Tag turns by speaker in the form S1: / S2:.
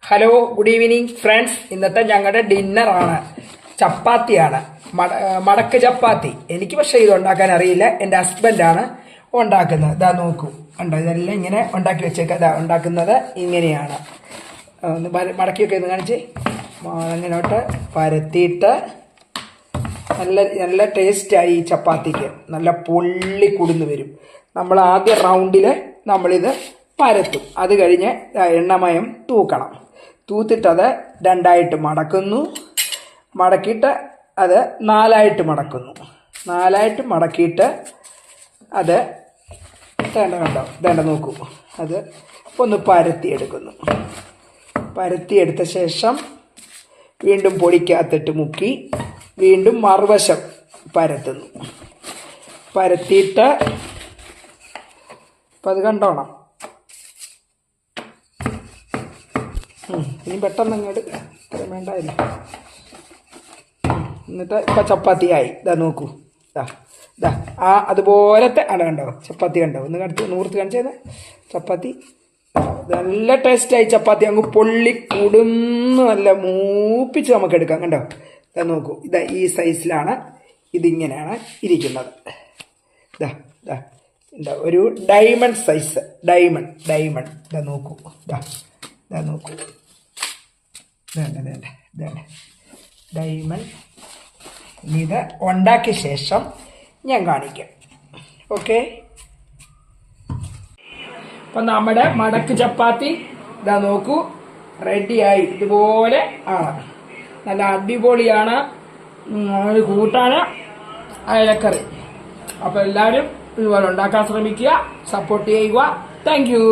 S1: Hello, good evening friends. ഇന്നത്തെ ഞങ്ങളുടെ ഡിന്നറാണ്, ചപ്പാത്തിയാണ്, മടക്ക് ചപ്പാത്തി. എനിക്ക് പക്ഷേ ഇത് ഉണ്ടാക്കാൻ അറിയില്ല, എൻ്റെ ഹസ്ബൻഡാണ് ഉണ്ടാക്കുന്നത്. ഇതാ നോക്കൂ, ഉണ്ടോ, ഇതെല്ലാം ഇങ്ങനെ ഉണ്ടാക്കി വെച്ചേക്കാം. ഇതാ ഉണ്ടാക്കുന്നത് ഇങ്ങനെയാണ്. മടക്കിയൊക്കെ ഒന്ന് കാണിച്ച് അങ്ങനോട്ട് പരത്തിയിട്ട് നല്ല നല്ല ടേസ്റ്റായി. ഈ ചപ്പാത്തിക്ക് നല്ല പൊള്ളി കുടിന്ന് വരും. നമ്മൾ ആദ്യ റൗണ്ടിൽ നമ്മളിത് പരത്തും. അത് കഴിഞ്ഞ് എണ്ണമയം തൂക്കണം. തൂത്തിട്ടത് രണ്ടായിട്ട് മടക്കുന്നു. മടക്കിയിട്ട് അത് നാലായിട്ട് മടക്കുന്നു. നാലായിട്ട് മടക്കിയിട്ട് അത് വേണ്ട നോക്കൂ, അത് ഒന്ന് പരത്തിയെടുക്കുന്നു. പരത്തിയെടുത്ത ശേഷം വീണ്ടും പൊടിക്കകത്തിട്ട് മുക്കി വീണ്ടും മറുവശം പരത്തുന്നു. പരത്തിയിട്ട് അപ്പം അത് കണ്ടോണം. ഇനി പെട്ടെന്ന് അങ്ങോട്ട് ഇത്രയും വേണ്ടായില്ല. എന്നിട്ട് ഇപ്പം ചപ്പാത്തിയായി. ഇതാ നോക്കൂ, ഇതാ അതുപോലത്തെ കണ്ടോ ചപ്പാത്തി കണ്ടോ, ഒന്ന് നൂർത്ത് കാണിച്ചത് ചപ്പാത്തി. നല്ല ടേസ്റ്റായി ചപ്പാത്തി. അങ്ങ് പൊള്ളിക്കൂടുന്ന് നല്ല മൂപ്പിച്ച് നമുക്ക് എടുക്കാം. കണ്ടോ, ഇതാ നോക്കൂ, ഇതാ ഈ സൈസിലാണ് ഇതിങ്ങനെയാണ് ഇരിക്കുന്നത്. ഇതാ ഒരു ഡയമണ്ട് സൈസ്, ഡയമണ്ട്. ഇതാ നോക്കൂ, ഇതാ നോക്കൂ, ഇതാണ് ഡയമണ്ട്. ഇത് ഉണ്ടാക്കിയ ശേഷം ഞാൻ കാണിക്കാം. ഓക്കെ, അപ്പം നമ്മുടെ മടക്ക് ചപ്പാത്തി ഇതാ നോക്കൂ, റെഡിയായി. ഇതുപോലെ ആണ്, നല്ല അടിപൊളിയാണ്. കൂട്ടാണ് അയലക്കറി. അപ്പോൾ എല്ലാവരും ഇതുപോലെ ഉണ്ടാക്കാൻ ശ്രമിക്കുക, സപ്പോർട്ട് ചെയ്യുക. Thank you.